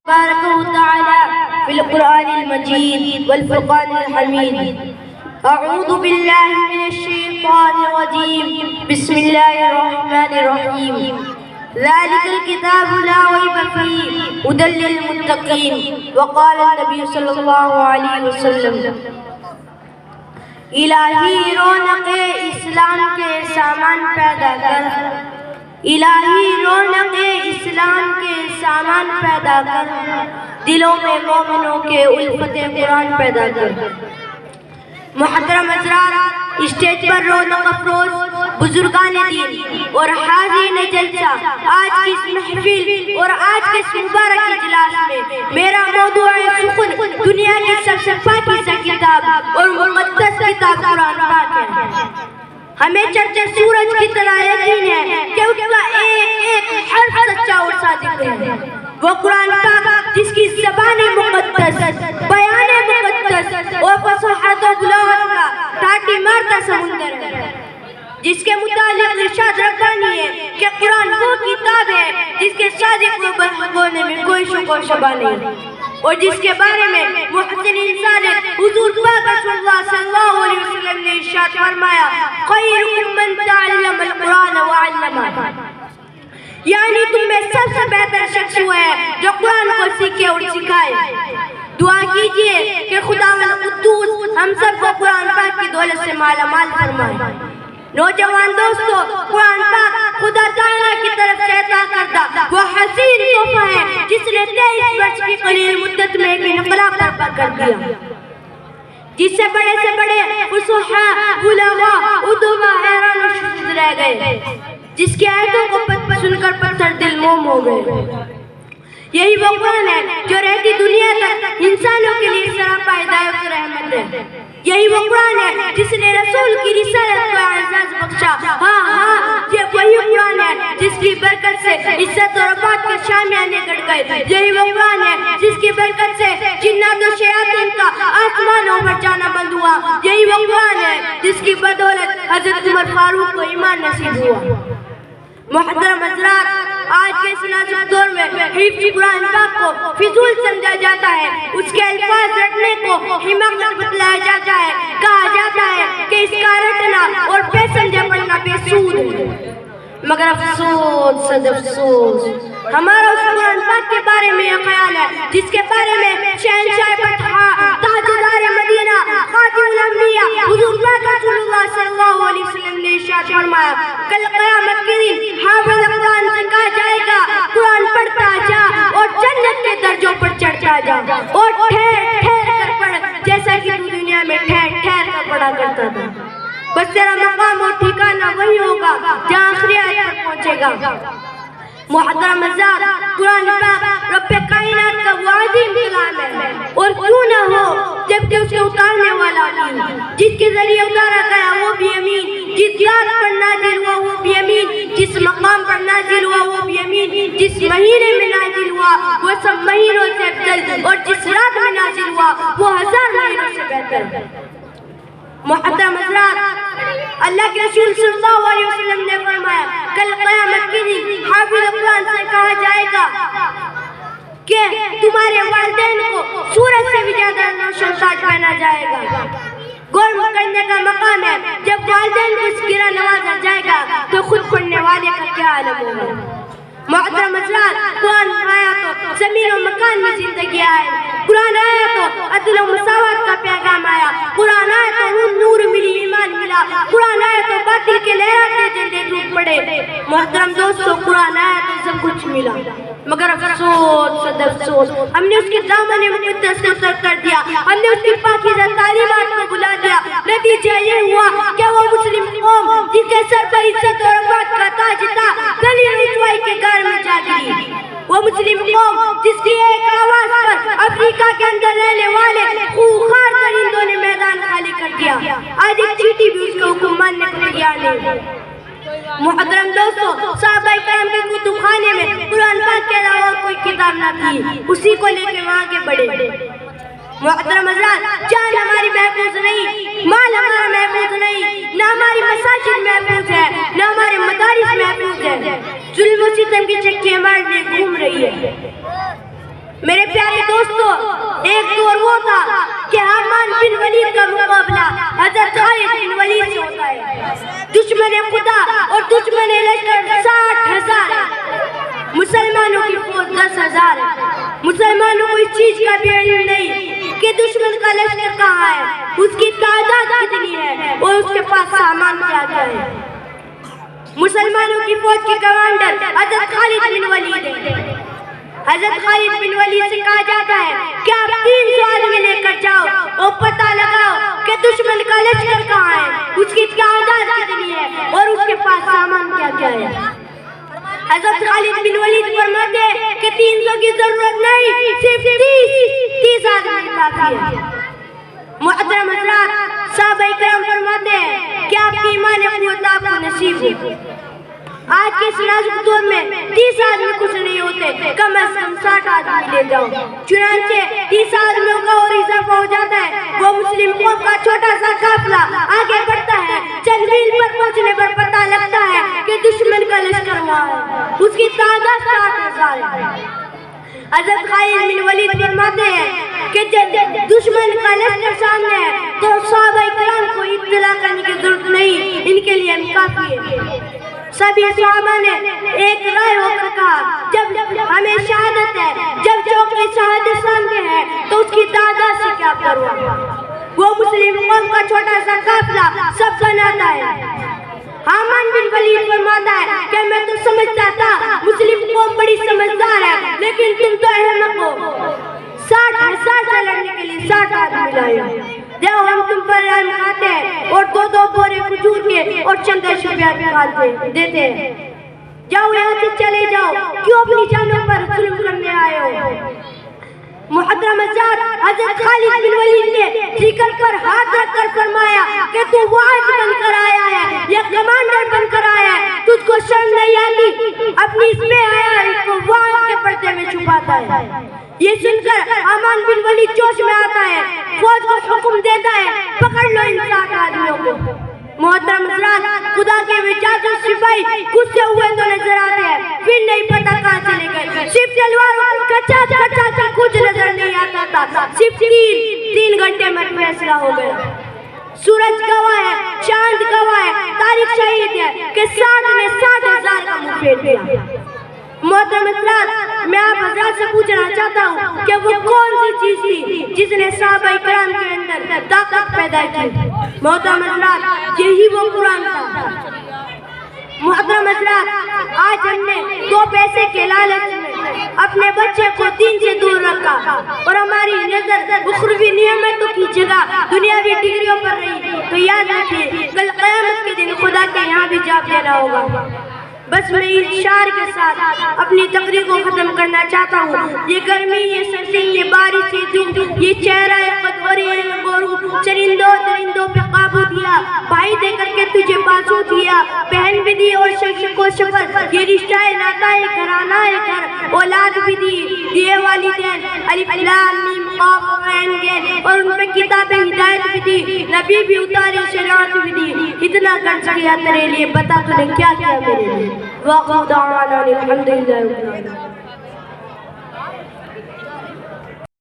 تبارك وتعالى في القرآن المجيد والفرقان الحميد. أعوذ بالله من الشيطان الرجيم. بسم الله الرحمن الرحيم. ذلك الكتاب لا ريب فيه هدى للمتقين. وقال النبي صلى الله عليه وسلم: الہی رونق اسلام کے سامان پیدا کر، الہی رونق اسلام کے سامان پیدا کر، دلوں میں مومنوں کے الفت قرآن پیدا کر. محترم حضرات، اسٹیج پر رونق افروز بزرگان دین اور حاضرین جلسہ، آج کی اس محفل اور آج کے اس مبارک اجلاس میں میرا موضوع سخن دنیا کی سب سے پاکیزہ کتاب اور مقدس کتاب قرآن پاک ہے. ہمیں چڑھتے سورج کی طرح یقین ہے کہ اس کا ایک ایک حرف سچا اور صادق ہے. وہ قرآن پاک جس کی زبان مقدس، بیان مقدس اور فصاحت و بلاغت کا ٹاٹی مارتا سمندر ہے، جس کے متعلق ارشاد ربانی ہے کہ قرآن وہ کتاب ہے جس کے صادق و برحق ہونے میں کوئی شک و شبہ نہیں، اور جس کے بارے میں محسن انسان حضور پاک رسول اللہ صلی اللہ علیہ وسلم نے ارشاد فرمایا: خیرکم من تعلم القرآن وعلمہ، یعنی تم میں سب سے بہتر شخص وہ ہے جو قرآن کو سیکھے اور سکھائے. دعا کیجئے کہ خداوند قدوس ہم سب کو قرآن پاک کی دولت سے مالا مال فرمائے. نوجوان دوستو، قرآن پاک خدا تعالیٰ کی طرف سے عطا کردہ وہ حسین تحفہ ہے جس نے 23 برس کی قلیل مدت میں ایک انقلاب برپا کر دیا، جس سے بڑے فصحاء، بلغاء، ادباء حیران و شدید رہ گئے، جس کی آیتوں کو سن کر پتھر دل موم ہو گئے. یہی وہ قرآن ہے جو رہتی دنیا تک انسانوں کے لیے سراپا ہدایت و رحمت ہے. یہی وہ قرآن ہے جس نے رسول کی رسالت کو اعزاز بخشا. یہ وہی قرآن ہے جس کی برکت سے عزت و رفعت کے شامیانے گڑ گئے. یہی وہ قرآن ہے جس کی برکت سے جنات و شیاطین کا آسمانوں پر جانا بند ہوا. یہی وہ قرآن ہے جس کی بدولت حضرت عمر فاروق کو ایمان نصیب ہوا. محترم حضرات، آج کے اس نازک دور میں حفظ قرآن پاک کو فضول سمجھا جاتا ہے، اس کے الفاظ رٹنے کو حماقت بتلایا جاتا ہے. کہا جاتا ہے کہ اس کا رٹنا اور بے سمجھا پڑھنا بے سود ہے. مگر افسوس صد افسوس، ہمارا اس قرآن پاک کے بارے میں یہ خیال ہے جس کے بارے میں شہنشاہ فتح، تاجدار مدینہ، خاتم الانبیاء حضور پاک رسول اللہ صلی اللہ علیہ وسلم نے ارشاد فرمایا: کل قیامت کے دن حافظ قرآن سے کہا جائے گا قرآن پڑھتا جا اور جنت کے درجوں پر چڑھتا جا، اور ٹھہر ٹھہر کر پڑھ جیسا کہ تو دنیا میں ٹھہر ٹھہر کر پڑھا کرتا تھا. بس تیرا مقام اور ٹھکانہ وہی ہوگا جہاں آخری آیت پر پہنچے گا. محترم حضرات، قرآن پاک رب کائنات کا وہ عظیم کلام ہے، اور کیوں نہ ہو جبکہ اس کے اتارنے والا امین، جس کے ذریعے اتارا گیا وہ بھی امین، جس ذات پر نازل ہوا وہ بھی امین، جس مقام پر نازل ہوا وہ بھی امین، جس مہینے میں نازل ہوا وہ سب مہینوں سے افضل، اور جس رات میں نازل ہوا وہ 1000 مہینوں سے بہتر. محترم حضرات، اللہ کے رسول صلی اللہ علیہ وسلم نے فرمایا: کل قیامت کے دن حافظ قرآن سے کہا جائے گا کہ تمہارے والدین کو سورج سے بھی زیادہ روشن تاج پہنا جائے گا. غور کرنے کا مقام ہے، جب والدین کو اس گرہ نوازا جائے گا تو خود پڑھنے والے کا کیا عالم ہوگا. محترم حضرات، قرآن آیا تو زمین و مکان میں زندگی آئے، قرآن آیا تو عدل و مساوات کا پیغام آیا، قرآن آیا تو نور ملی، ایمان ملا، قرآن آیا تو باطل کے لہراتے جھنڈے ٹوٹ پڑے. محترم دوستو، قرآن آیا تو سب کچھ ملا، مگر افسوس صد افسوس، ہم نے اس کے دامن مقدس کو ترک کر دیا، ہم نے اس کی پاکیزہ تعلیمات کو بھلا دیا. نتیجہ یہ ہوا کہ وہ مسلم قوم جس کے سر پر عزت اور رفعت کا تاج تھا، ذلیل رسوائی کے گھر میں جا گری. وہ مسلم قوم جس کی ایک آواز پر افریقہ کے اندر رہنے والے خوخار درندوں نے میدان خالی کر دیا. آج ایک چیٹی بھی اس کا حکم ماننے کو تیار نہیں. محترم دوستو، صحابہ کرام کے کتب خانے میں قرآن پاک کے علاوہ کوئی کتاب نہ تھی، اسی کو لے کے وہاں کے بڑے. محترم حضرات، جان ہماری محفوظ نہیں، مال ہمارا محفوظ نہیں، نہ ہماری مساجد محفوظ ہے، نہ ہمارے مدارس محفوظ ہے. ظلم و ستم کی چکیاں مارنے گھوم رہی ہے. میرے پیارے دوستو، ایک دور وہ تھا کہ حامان بن ولید کا مقابلہ حضرت خالد بن ولید سے ہوتا ہے۔ دشمن خدا اور دشمن لشکر 60,000 ہے، مسلمانوں کی فوج 10,000 ہے۔ مسلمانوں کو اس چیز کا بھی علم نہیں کہ دشمن کا لشکر کہاں ہے، اس کی تعداد کتنی ہے اور اس کے پاس سامان کیا کیا ہے۔ مسلمانوں کی فوج کے کمانڈر حضرت خالد بن ولید ہے۔ حضرت خالد بن ولید سے کہا جاتا ہے کہ آپ 300 آدمی لے کر جاؤ اور پتہ لگاؤ کہ دشمن کا لشکر کہاں ہے، اس کی تعداد کتنی ہے اور اس کے پاس سامان کیا کیا ہے۔ حضرت خالد بن ولید فرماتے ہیں کہ 300 کی ضرورت نہیں، صرف 30 آدمی کافی ہے۔ محترم حضرات، صحابہ کرام فرماتے ہیں کہ آپ کی ایمان قوت آپ کو نصیب ہو۔ آج کے اس نازک دور میں 30 آدمی کچھ نہیں ہوتے، کم از کم 60 آدمی لے جاؤ۔ چنانچہ 30 آدمیوں کا اور اضافہ ہو جاتا ہے۔ وہ مسلم قوم کا چھوٹا سا قافلہ آگے بڑھتا ہے۔ چند میل پر پہنچنے پر پتہ لگتا ہے کہ دشمن کا لشکر وہاں ہے، اس کی تعداد 60,000 ہے۔ حضرت خالد بن ولید فرماتے ہیں کہ جب دشمن کا لشکر سامنے ہے تو صحابہ کرام کو اطلاع کرنے کی ضرورت نہیں، ان کے لیے کافی ہے۔ سبھی صحابہ نے ایک رائے ہو کر کہا، جب ہمیں شہادت ہے، جب چوکے شہادت سامنے ہے تو اس کی تعداد سے کیا کروا۔ وہ مسلم قوم کا چھوٹا سا قافلہ سب بناتا ہے۔ حامان بن ولید فرماتا ہے کہ میں تو سمجھتا تھا مسلم قوم بڑی سمجھدار ہے، لیکن تم تو احمق ہو۔ 60,000 سے لڑنے کے لیے 60 آدمی لائے ہو۔ جاؤ ہم تم پر رحم کھاتے ہیں اور 2 بورے کھجور کے اور چند روپیہ نکالتے دیتے ہیں۔ جاؤ یہاں سے چلے جاؤ، کیوں اپنی جانوں پر ظلم کرنے آئے ہو۔ محترم حضرات، حضرت خالد بن ولید نے ذکر پر ہاتھ رکھ کر فرمایا کہ تو واعظ بن کر آیا ہے یا کمانڈر بن کر آیا ہے، تجھ کو شرم نہیں آتی؟ اپنی اس میں آیا کو واعظ کے پردے میں چھپاتا ہے۔ یہ سن کر حامان بن ولید جوش میں آتا ہے، فوج کو حکم دیتا ہے پکڑ لو ان 60 آدمیوں کو۔ محترم حضرات، خدا کے جاسوس سپاہی غصے ہوئے تو نظر آتے ہیں، پھر نہیں پتہ کہاں چلے گئے۔ صرف تلواروں کو کچا کچھ نظر نہیں آتا تھا۔ صرف 3 گھنٹے میں فیصلہ ہو گیا۔ سورج گواہ ہے، چاند گواہ ہے، تاریخ شہید ہے کہ 60 نے 60,000 کا منہ پھیر دیا۔ محترم حضرات، میں آپ حضرات سے پوچھنا چاہتا ہوں کہ وہ کون سی چیز تھی جس نے صحابہ کرام کے اندر طاقت پیدا کی؟ محترم حضرات، یہی وہ قرآن تھا۔ محترم حضرات، آج ہم نے 2 پیسے کے لالچ میں اپنے بچے کو دین سے دور رکھا اور ہماری نظر اخروی نعمتوں کی جگہ دنیاوی ڈگریوں پر رہی، تو یاد رکھیے کل قیامت کے دن خدا کے یہاں بھی جواب دینا ہوگا۔ بس میں اس شعر کے ساتھ اپنی تقریر کو ختم کرنا چاہتا ہوں۔ یہ گرمی، یہ سردی، یہ بارش، یہ دھوپ، یہ چہرہ قد اور یہ گورو، چرندوں درندوں پہ قابو دیا، بھائی دے کر کے تجھے بازو دیا، بہن بھی دی اور شک و شفقت، یہ رشتہ ہے ناتا ہے گھرانہ ہے گھر، اولاد بھی دی دیے والدین، الف لام میم قاف عین غین، اور ان پہ کتاب ہدایت بھی دی، نبی بھی اتارے شریعت بھی دی۔ اتنا کر سکیا تیرے لیے، بتا تو نے کیا کیا میرے لیے۔ وَقَدْ عَلَى الْحَمْدِ لِلَّهِ رَبِّ الْعَالَمِينَ۔